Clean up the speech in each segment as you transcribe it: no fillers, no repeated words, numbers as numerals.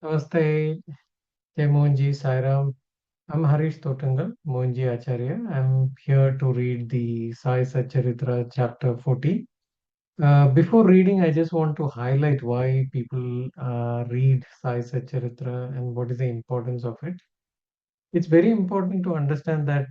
Namaste, Jai Mohanji Sairam. I'm Harish Totangal, Mohanji Acharya. I'm here to read the Sai Satcharitra chapter 40. Before reading, I just want to highlight why people read Sai Satcharitra and what is the importance of it. It's very important to understand that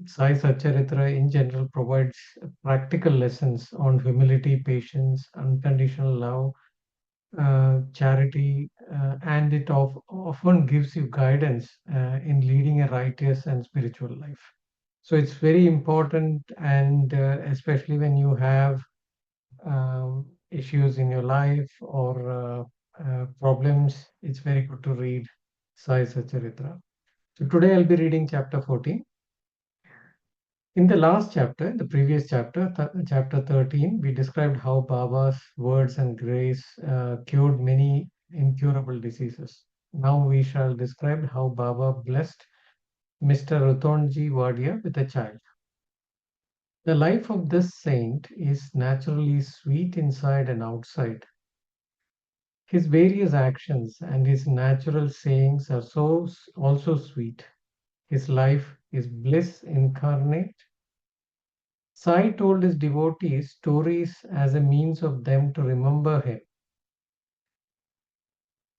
Sai Satcharitra in general provides practical lessons on humility, patience, unconditional love, charity, and it often gives you guidance in leading a righteous and spiritual life. So it's very important, and especially when you have issues in your life or problems, it's very good to read Sai Satcharitra. So today I'll be reading chapter 14. In the last chapter, the previous chapter, chapter 13, we described how Baba's words and grace cured many incurable diseases. Now we shall describe how Baba blessed Mr. Rutonji Wadia with a child. The life of this saint is naturally sweet inside and outside. His various actions and his natural sayings are also sweet. His life is bliss incarnate. Sai told his devotees stories as a means of them to remember him.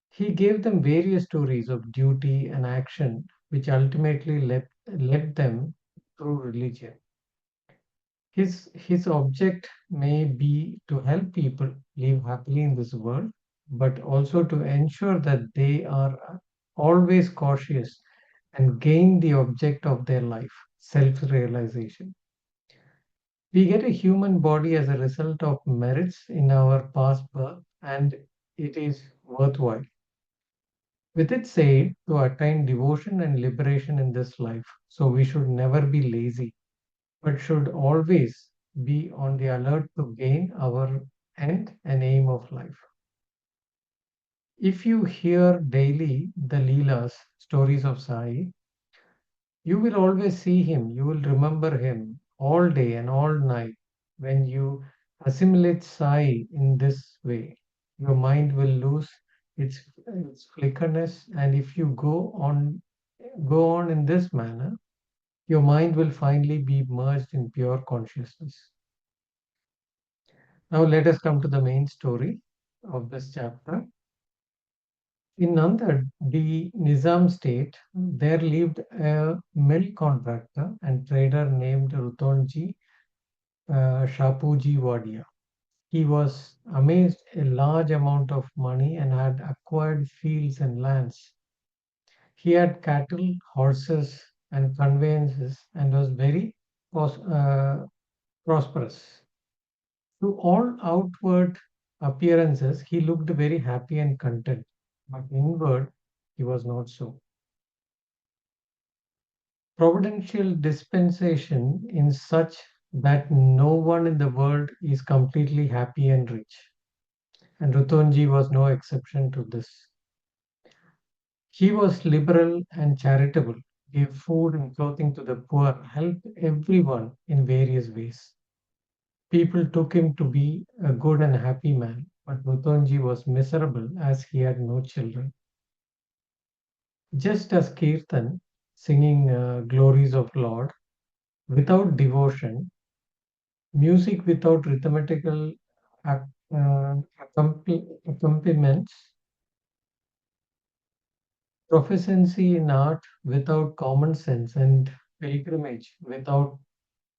He gave them various stories of duty and action, which ultimately led them through religion. His object may be to help people live happily in this world, but also to ensure that they are always cautious and gain the object of their life, self realization. We get a human body as a result of merits in our past birth, and it is worthwhile. With it said, to attain devotion and liberation in this life, so we should never be lazy, but should always be on the alert to gain our end and aim of life. If you hear daily the Leelas, stories of Sai, you will always see him, you will remember him all day and all night. When you assimilate Sai in this way, your mind will lose its flickerness, and if you go on in this manner, your mind will finally be merged in pure consciousness. Now let us come to the main story of this chapter. In Nanded, the Nizam state, there lived a milk contractor and trader named Rutonji Shapuji Wadia. He was amazed a large amount of money and had acquired fields and lands. He had cattle, horses, and conveyances and was very prosperous. To all outward appearances, he looked very happy and content, but inward, he was not so. Providential dispensation in such that no one in the world is completely happy and rich. And Rutonji was no exception to this. He was liberal and charitable, gave food and clothing to the poor, helped everyone in various ways. People took him to be a good and happy man, but Rutonji was miserable as he had no children. Just as Kirtan, singing glories of Lord, without devotion, music without rhythmical ac- accompaniments, proficiency in art without common sense, and pilgrimage without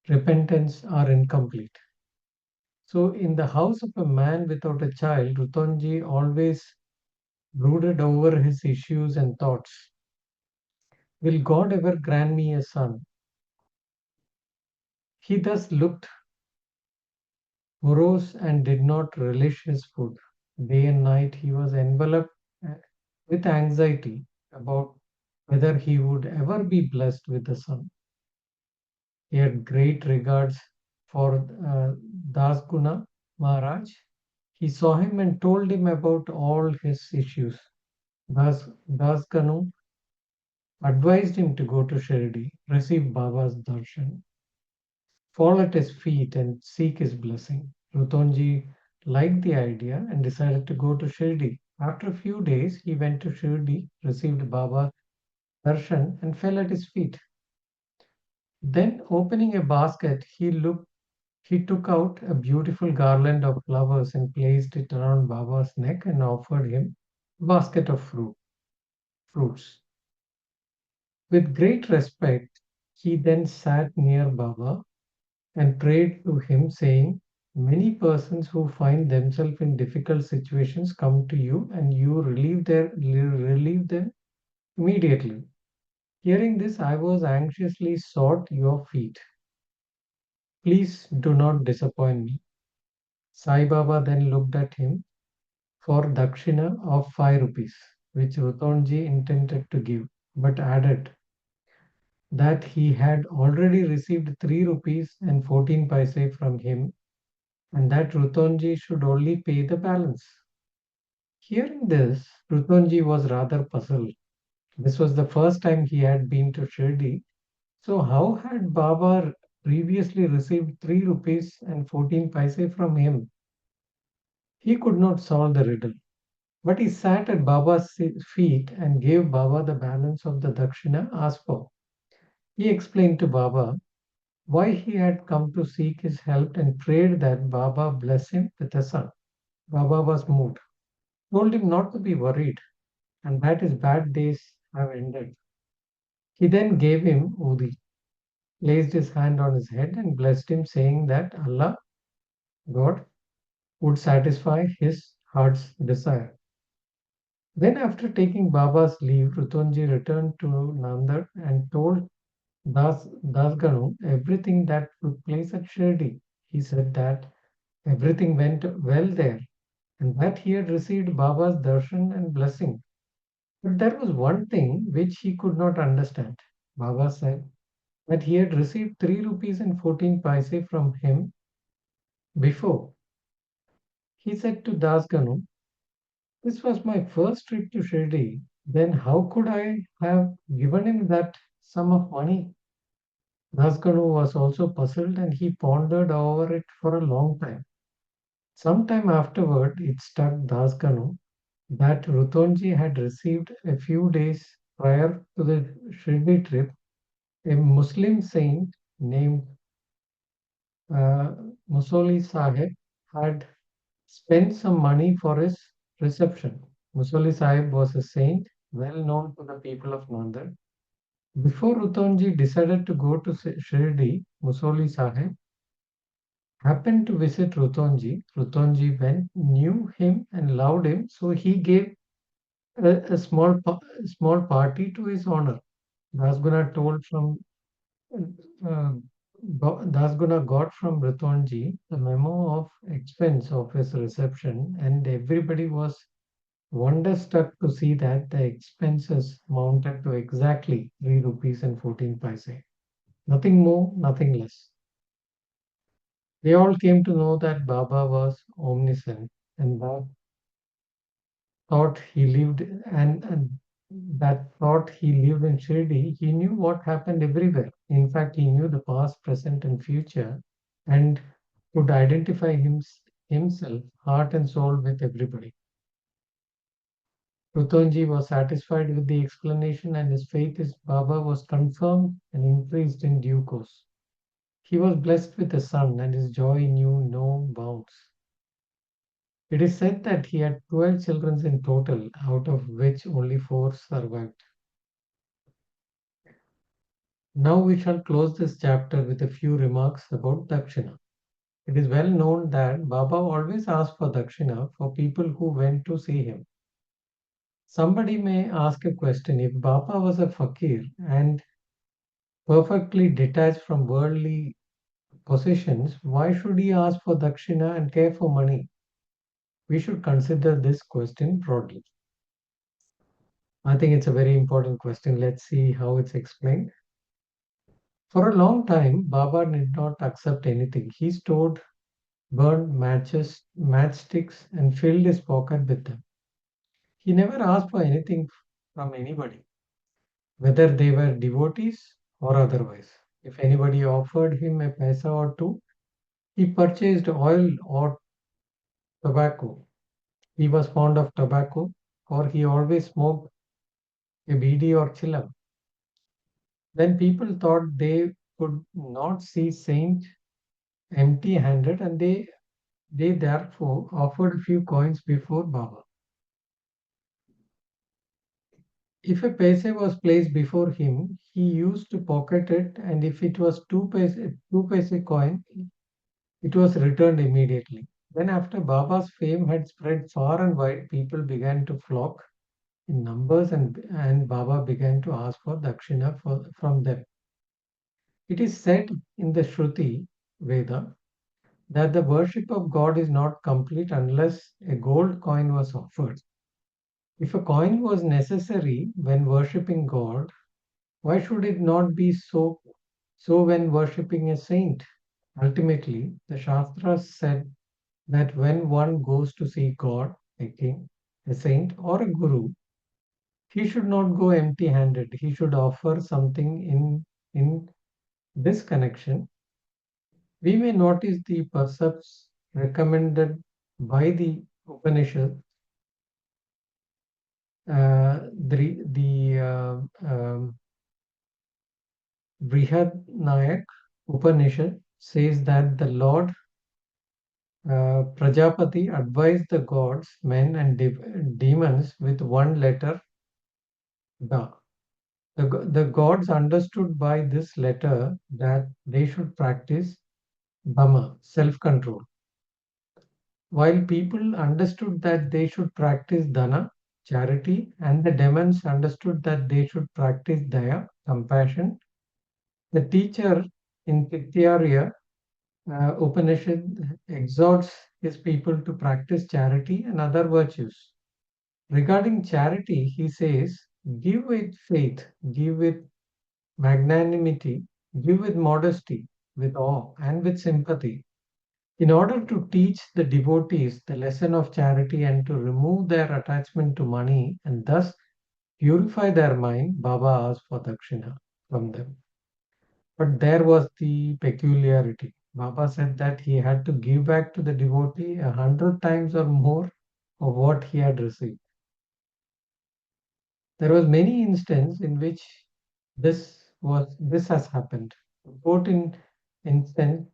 repentance are incomplete. So, in the house of a man without a child, Rutonji always brooded over his issues and thoughts. Will God ever grant me a son? He thus looked morose and did not relish his food. Day and night he was enveloped uh, with anxiety about whether he would ever be blessed with a son. He had great regards for Dasguna Maharaj. He saw him and told him about all his issues. Dasganu advised him to go to Shirdi, receive Baba's darshan, fall at his feet and seek his blessing. Rutonji liked the idea and decided to go to Shirdi After a few days, he went to Shirdi, received Baba darshan, and fell at his feet. Then, opening a basket, he took out a beautiful garland of flowers and placed it around Baba's neck and offered him a basket of fruits. With great respect, he then sat near Baba and prayed to him, saying, "Many persons who find themselves in difficult situations come to you and you relieve them immediately. Hearing this, I was anxiously sought your feet. Please do not disappoint me." Sai Baba then looked at him for dakshina of 5 rupees, which Rutonji intended to give, but added that he had already received 3 rupees and 14 paise from him and that Rutonji should only pay the balance. Hearing this, Rutonji was rather puzzled. This was the first time he had been to Shirdi. So, how had Baba previously received 3 rupees and 14 paise from him? He could not solve the riddle. But he sat at Baba's feet and gave Baba the balance of the dakshina asked for. He explained to Baba why he had come to seek his help and prayed that Baba bless him with a son. Baba was moved, told him not to be worried and that his bad days have ended. He then gave him Udi, placed his hand on his head and blessed him, saying that Allah, God, would satisfy his heart's desire. Then, after taking Baba's leave, Rutonji returned to Nandar and told Dasganu everything that took place at Shirdi. He said that everything went well there and that he had received Baba's darshan and blessing. But there was one thing which he could not understand. Baba said that he had received 3 rupees and 14 paise from him before. He said to Dasganu, "This was my first trip to Shirdi. Then how could I have given him that sum of money?" Dasganu was also puzzled and he pondered over it for a long time. Sometime afterward, it struck Dasganu that Rutonji had received a few days prior to the Shirdi trip a Muslim saint named uh, Musoli Sahib had spent some money for his reception. Musoli Sahib was a saint well known to the people of Nanded. Before Rutonji decided to go to Shirdi, Musoli Sahib happened to visit Rutonji. Rutonji went, knew him and loved him, so he gave a small party to his honor. Dasguna told from uh, Dasguna got from Rutonji the memo of expense of his reception, and everybody was wonderstruck to see that the expenses mounted to exactly 3 rupees and 14 paise. Nothing more, nothing less. They all came to know that Baba was omniscient and and that thought he lived in Shirdi, he knew what happened everywhere. In fact, he knew the past, present, and future and could identify himself, heart and soul, with everybody. Rutonji was satisfied with the explanation and his faith in Baba was confirmed and increased in due course. He was blessed with a son and his joy knew no bounds. It is said that he had 12 children in total, out of which only 4 survived. Now we shall close this chapter with a few remarks about Dakshina. It is well known that Baba always asked for Dakshina for people who went to see him. Somebody may ask a question: if Baba was a fakir and perfectly detached from worldly possessions, why should he ask for Dakshina and care for money? We should consider this question broadly. I think it's a very important question. Let's see how it's explained. For a long time, Baba did not accept anything. He stored burned matchsticks, and filled his pocket with them. He never asked for anything from anybody, whether they were devotees or otherwise. If anybody offered him a paisa or two, he purchased oil or tobacco. he was fond of tobacco, or he always smoked a BD or chillum. Then people thought they could not see saint empty-handed, and they therefore offered a few coins before Baba. If a paise was placed before him, he used to pocket it, and if it was two paise coin, it was returned immediately. Then, after Baba's fame had spread far and wide, people began to flock in numbers, and Baba began to ask for dakshina from them. It is said in the Shruti Veda that the worship of God is not complete unless a gold coin was offered. If a coin was necessary when worshipping God, why should it not be so when worshipping a saint? Ultimately, the Shastras said that when one goes to see God, a king, a saint, or a guru, he should not go empty handed. He should offer something in this connection. We may notice the precepts recommended by the Upanishad, the Brihad Upanishad says that the Lord Prajapati advised the gods, men, and demons with one letter Da. The gods understood by this letter that they should practice Dhamma, self control, while people understood that they should practice Dana, charity, and the demons understood that they should practice Daya, compassion. The teacher in Tityarya Upanishad exhorts his people to practice charity and other virtues. Regarding charity, he says, give with faith, give with magnanimity, give with modesty, with awe, and with sympathy. In order to teach the devotees the lesson of charity and to remove their attachment to money and thus purify their mind, Baba asked for dakshina from them. But there was the peculiarity. Baba said that he had to give back to the devotee 100 times or more of what he had received. There was many instances in which this has happened. To quote in instance,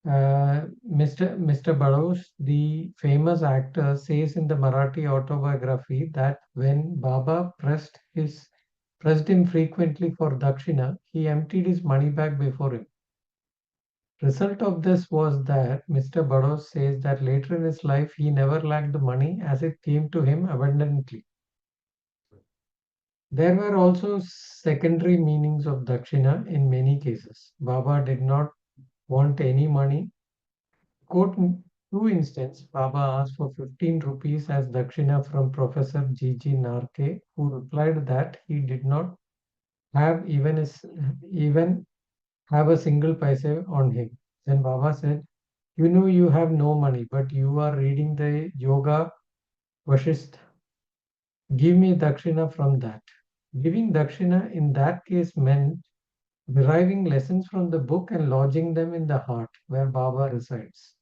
Mr. Barosh, the famous actor, says in the Marathi autobiography that when Baba pressed him frequently for dakshina, he emptied his money bag before him. Result of this was that Mr. Barosh says that later in his life he never lacked the money as it came to him abundantly. There were also secondary meanings of dakshina in many cases. Baba did not want any money. Quote two instances, Baba asked for 15 rupees as dakshina from Professor G.G. Narke, who replied that he did not have even have a single paise on him. Then Baba said, you know you have no money, but you are reading the Yoga Vasishtha. Give me dakshina from that. Giving dakshina in that case meant deriving lessons from the book and lodging them in the heart where Baba resides.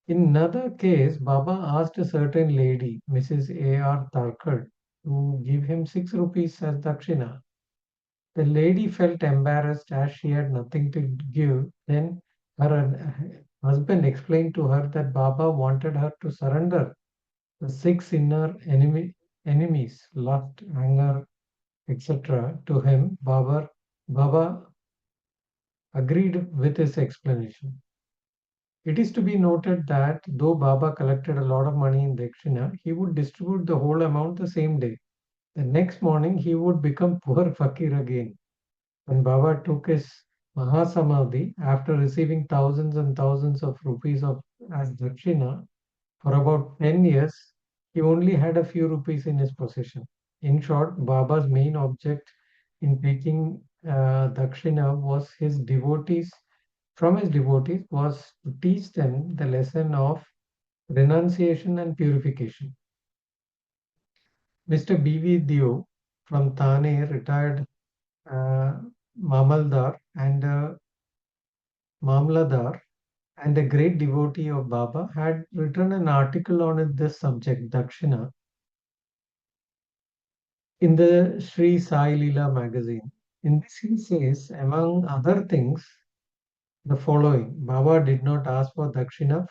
In another case, Baba asked a certain lady, Mrs. A.R. Tarkad, to give him 6 rupees as dakshina. The lady felt embarrassed as she had nothing to give. Then her husband explained to her that Baba wanted her to surrender the 6 inner enemies, lust, anger, etc., to him. Baba agreed with his explanation. It is to be noted that though Baba collected a lot of money in Dakshina, he would distribute the whole amount the same day. The next morning, he would become poor fakir again. When Baba took his Mahasamadhi, after receiving thousands and thousands of rupees as Dakshina, for about 10 years, he only had a few rupees in his possession. In short, Baba's main object in taking Dakshina was his devotees was to teach them the lesson of renunciation and purification. Mr. B.V. Dio from Thane, retired uh, Mamaldar and Mamladar, and a great devotee of Baba, had written an article on this subject, Dakshina, in the Sri Sai Leela magazine. In this, he says, among other things, the following: Baba did not ask for dakshina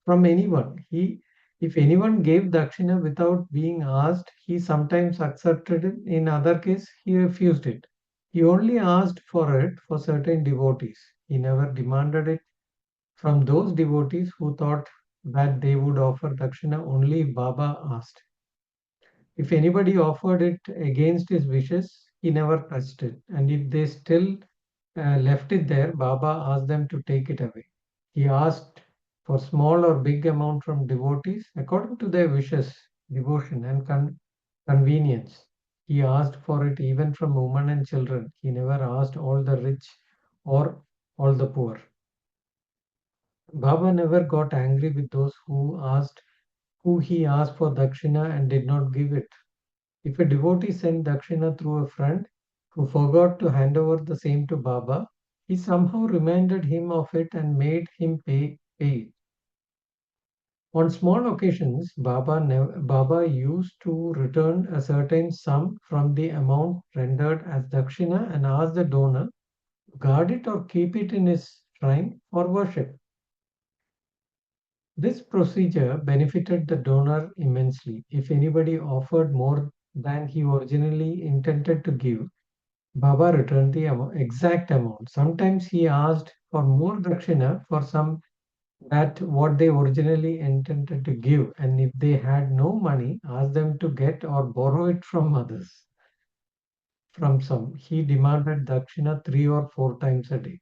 from anyone. If anyone gave dakshina without being asked, he sometimes accepted it. In other case, he refused it. He only asked for it for certain devotees. He never demanded it from those devotees who thought that they would offer dakshina only if Baba asked. If anybody offered it against his wishes, he never touched it. And if they still left it there, Baba asked them to take it away. He asked for small or big amount from devotees according to their wishes, devotion, and convenience. He asked for it even from women and children. He never asked all the rich or all the poor. Baba never got angry with those who he asked for dakshina and did not give it. If a devotee sent dakshina through a friend who forgot to hand over the same to Baba, he somehow reminded him of it and made him pay. On small occasions, Baba used to return a certain sum from the amount rendered as dakshina and ask the donor to guard it or keep it in his shrine for worship. This procedure benefited the donor immensely. If anybody offered more than he originally intended to give, Baba returned the exact amount. Sometimes he asked for more dakshina for some that what they originally intended to give, and if they had no money, asked them to get or borrow it from others. From some, he demanded dakshina 3 or 4 times a day.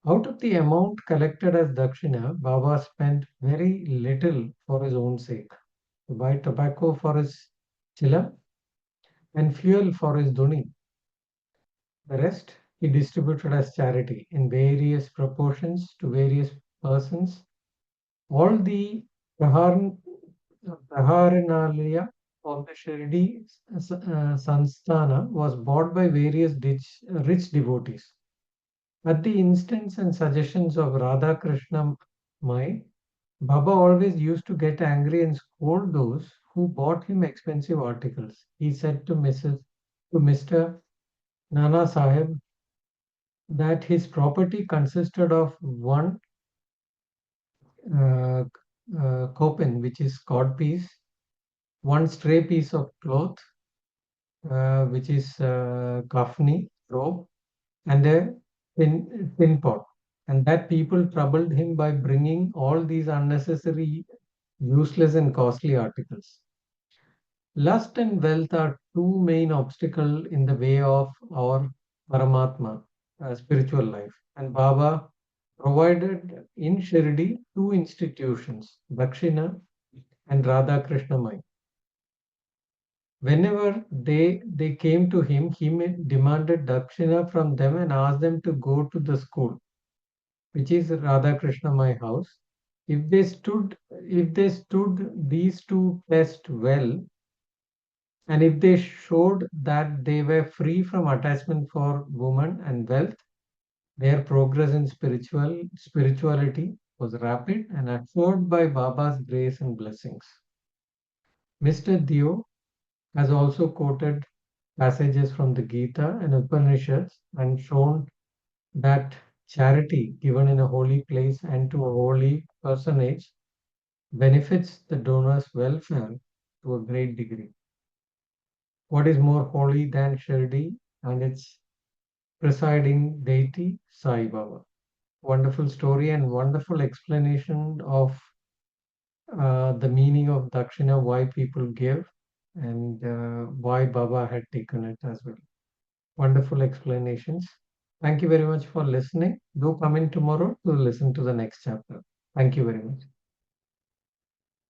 Out of the amount collected as dakshina, Baba spent very little for his own sake. To buy tobacco for his chilam and fuel for his dhuni. The rest he distributed as charity in various proportions to various persons. All the Praharan, Praharanalaya of the Shirdi Sanstana was bought by various rich devotees. At the instance and suggestions of Radha Krishna Mai, Baba always used to get angry and scold those who bought him expensive articles. He said to Mr. Nana Sahib that his property consisted of one uh, kopin, which is codpiece, one stray piece of cloth, which is kafni, robe, and a tin pot. And that people troubled him by bringing all these unnecessary, useless, and costly articles. Lust and wealth are two main obstacles in the way of our Paramatma, spiritual life. And Baba provided in Shirdi two institutions, Dakshina and Radha Krishna Mai. Whenever they came to him, he demanded dakshina from them and asked them to go to the school, which is Radha Krishna my house. If they stood these two tests well, and if they showed that they were free from attachment for woman and wealth, their progress in spirituality was rapid and assured by Baba's grace and blessings. Mr. Dio has also quoted passages from the Gita and Upanishads and shown that charity given in a holy place and to a holy personage benefits the donor's welfare to a great degree. What is more holy than Shirdi and its presiding deity, Sai Baba? Wonderful story and wonderful explanation of the meaning of Dakshina, why people give, and why Baba had taken it as well. Wonderful explanations. Thank you very much for listening. Do come in tomorrow to listen to the next chapter. Thank you very much.